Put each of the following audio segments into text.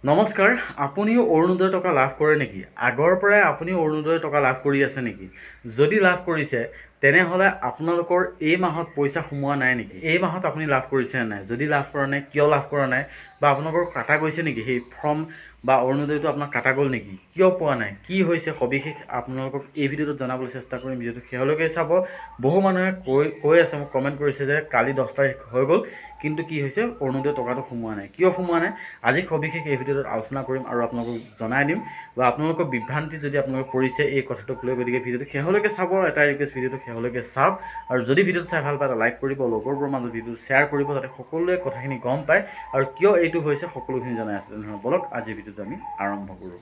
নমস্কাৰ, আপুনিও অৰুণোদয় টকা লাভ কৰে নেকি? আগৰ পৰাই আপুনি অৰুণোদয় টকা লাভ কৰি আছে নেকি? যদি লাভ কৰিছে তেনেহ'লে আপোনালোকৰ এই মাহত পইচা সোমোৱা নাই নেকি? এই মাহত আপুনি লাভ কৰিছে নে নাই? যদি লাভ কৰা নাই, কিয় লাভ কৰা নাই? বা আপোনালোকৰ কাটা গৈছে নেকি? সেই ফৰ্ম বা অৰুণোদয়টো আপোনাৰ কাটা গ'ল নেকি? কিয় পোৱা নাই? কি হৈছে সবিশেষ আপোনালোকক এই ভিডিঅ'টোত জনাবলৈ চেষ্টা কৰিম। ভিডিঅ'টো শেষলৈকে চাব। বহু মানুহে কৈ আছে, মোক কমেণ্ট কৰিছে যে কালি 10 তাৰিখ হৈ গ'ল কিন্তু কি হৈছে অৰুণোদয় টকাটো সোমোৱা নাই। কিয় সোমোৱা নাই? আজি সবিশেষ এই ভিডিঅ'টোত আলোচনা কৰিম আৰু আপোনালোকক জনাই দিম বা আপোনালোকৰ বিভ্ৰান্তি যদি আপোনালোকে পৰিছে এই কথাটোক লৈ, গতিকে ভিডিঅ'টো শেষলৈকে চাব। এটা ৰিকুৱেষ্ট, ভিডিঅ'টো শেষলৈকে চাওক আৰু যদি ভিডিঅ'টো চাই ভাল পায় এটা লাইক কৰিব, লগৰবোৰৰ মাজত ভিডিঅ'টো শ্বেয়াৰ কৰিব যাতে সকলোৱে কথাখিনি গম পায় আৰু কিয় এইটো হৈছে সকলোখিনি জনাই আছে। তেনেহ'লে বলক আজি ভিডিঅ'টো আমি আৰম্ভ কৰোঁ।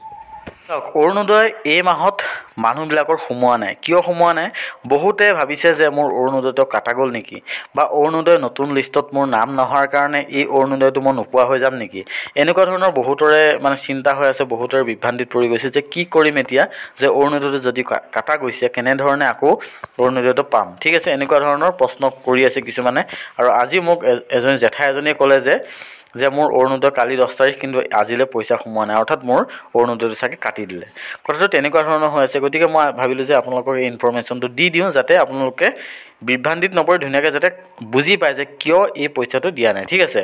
চাওক, অৰুণোদয় এই মাহত মানুহবিলাকৰ সোমোৱা নাই। কিয় সোমোৱা নাই? বহুতে ভাবিছে যে মোৰ অৰুণোদয়টো কাটা গ'ল নেকি, বা অৰুণোদয় নতুন লিষ্টত মোৰ নাম নহাৰ কাৰণে এই অৰুণোদয়টো মই নোপোৱা হৈ যাম নেকি, এনেকুৱা ধৰণৰ বহুতৰে চিন্তা হৈ আছে। বহুতৰে বিভ্ৰান্তিত পৰি গৈছে যে কি কৰিম এতিয়া, যে অৰুণোদয়টো যদি কাটা গৈছে কেনেধৰণে আকৌ অৰুণোদয়টো পাম। ঠিক আছে, এনেকুৱা ধৰণৰ প্ৰশ্ন কৰি আছে কিছুমানে। আৰু আজি মোক এজনী জেঠাই এজনীয়ে ক'লে যে মোৰ অৰুণোদয় কালি 10 তাৰিখ কিন্তু আজিলৈ পইচা সোমোৱা নাই, অৰ্থাৎ মোৰ অৰুণোদয়টো চাগে কাটি দিলে। কথাটো তেনেকুৱা ধৰণৰ হৈ আছে। গতিকে মই ভাবিলোঁ যে আপোনালোকৰ এই ইনফৰ্মেশ্যনটো দি দিওঁ যাতে আপোনালোকে বিভ্ৰান্তিত নপৰি ধুনীয়াকৈ যাতে বুজি পায় যে কিয় এই পইচাটো দিয়া নাই। ঠিক আছে,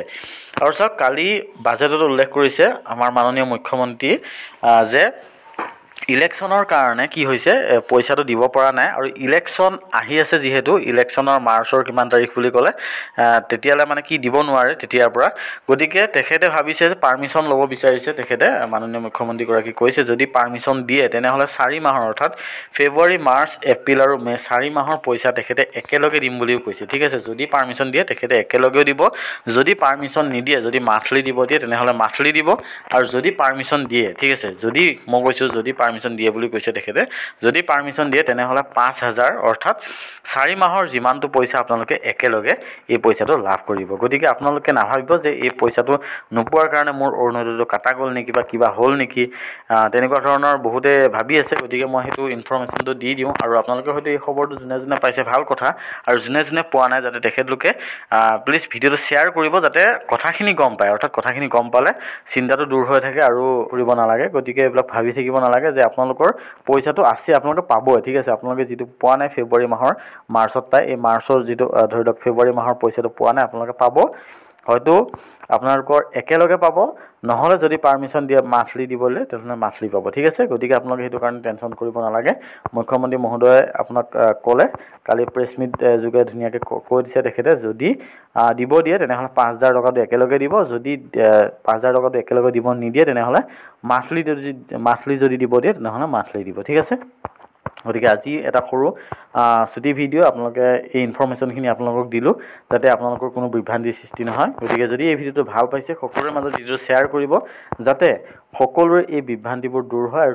আৰু চাওক, কালি বাজেটত উল্লেখ কৰিছে আমাৰ মাননীয় মুখ্যমন্ত্ৰী যে ইলেকশ্যনৰ কাৰণে কি হৈছে পইচাটো দিব পৰা নাই। আৰু ইলেকশ্যন আহি আছে, যিহেতু ইলেকশ্যনৰ মাৰ্চৰ কিমান তাৰিখ বুলি ক'লে তেতিয়ালৈ কি দিব নোৱাৰে তেতিয়াৰ পৰা। গতিকে তেখেতে ভাবিছে যে পাৰ্মিশ্যন ল'ব বিচাৰিছে। তেখেতে মাননীয় মুখ্যমন্ত্ৰীগৰাকী কৈছে যদি পাৰ্মিশ্যন দিয়ে তেনেহ'লে 4 মাহৰ, অৰ্থাৎ ফেব্ৰুৱাৰী, মাৰ্চ, এপ্ৰিল আৰু মে' 4 মাহৰ পইচা তেখেতে একেলগে দিম বুলিও কৈছে। ঠিক আছে, যদি পাৰ্মিশ্যন দিয়ে তেখেতে একেলগেও দিব, যদি পাৰ্মিশ্যন নিদিয়ে, যদি মান্থলি দিব দিয়ে তেনেহ'লে মান্থলি দিব। আৰু যদি পাৰ্মিশ্যন দিয়ে, ঠিক আছে, যদি মই কৈছোঁ যদি পাৰ্মিশ্যন দিয়ে বুলি কৈছে তেখেতে, যদি পাৰ্মিশ্যন দিয়ে তেনেহ'লে 5,000, অৰ্থাৎ 4 মাহৰ যিমানটো পইচা আপোনালোকে একেলগে এই পইচাটো লাভ কৰিব। গতিকে আপোনালোকে নাভাবিব যে এই পইচাটো নোপোৱাৰ কাৰণে মোৰ অৰুণোদয়টো কাটা গ'ল নেকি বা কিবা হ'ল নেকি, তেনেকুৱা ধৰণৰ বহুতে ভাবি আছে। গতিকে মই সেইটো ইনফৰ্মেশ্যনটো দি দিওঁ আৰু আপোনালোকে হয়তো এই খবৰটো যোনে যোনে পাইছে ভাল কথা, আৰু যোনে যোনে পোৱা নাই যাতে তেখেতলোকে প্লিজ ভিডিঅ'টো শ্বেয়াৰ কৰিব যাতে কথাখিনি গম পায়। অৰ্থাৎ কথাখিনি গম পালে চিন্তাটো দূৰ হৈ থাকে আৰু কৰিব নালাগে। গতিকে এইবিলাক ভাবি থাকিব নালাগে যে আপোনালোকৰ পইচাটো আছে, আপোনালোকে পাবই। ঠিক আছে, আপোনালোকে যিটো পোৱা নাই ফেব্ৰুৱাৰী মাহৰ মাৰ্চত পায়, এই মাৰ্চৰ যিটো ধৰি লওক ফেব্ৰুৱাৰী মাহৰ পইচাটো পোৱা নাই, আপোনালোকে পাব। হয়তো আপোনালোকৰ একেলগে পাব, নহ'লে যদি পাৰ্মিশ্যন দিয়ে মান্থলি দিবলৈ তেনেহ'লে মান্থলি পাব। ঠিক আছে, গতিকে আপোনালোকে সেইটো কাৰণে টেনশ্যন কৰিব নালাগে। মুখ্যমন্ত্ৰী মহোদয়ে আপোনাক ক'লে, কালি প্ৰেছ মিট যোগে ধুনীয়াকৈ কৈ দিছে তেখেতে, যদি দিব দিয়ে তেনেহ'লে 5,000 টকাটো একেলগে দিব, যদি 5,000 টকাটো একেলগে দিব নিদিয়ে তেনেহ'লে মান্থলি যদি দিব দিয়ে তেনেহ'লে মান্থলি দিব। ঠিক আছে, গতিকে আজি এটা সৰু ছুটি ভিডিঅ' আপোনালোকে এই ইনফৰ্মেশ্যনখিনি আপোনালোকক দিলোঁ যাতে আপোনালোকৰ কোনো বিভ্ৰান্তিৰ সৃষ্টি নহয়। গতিকে যদি এই ভিডিঅ'টো ভাল পাইছে সকলোৰে মাজত ভিডিঅ'টো শ্বেয়াৰ কৰিব যাতে সকলোৰে এই বিভ্ৰান্তিবোৰ দূৰ হয় আৰু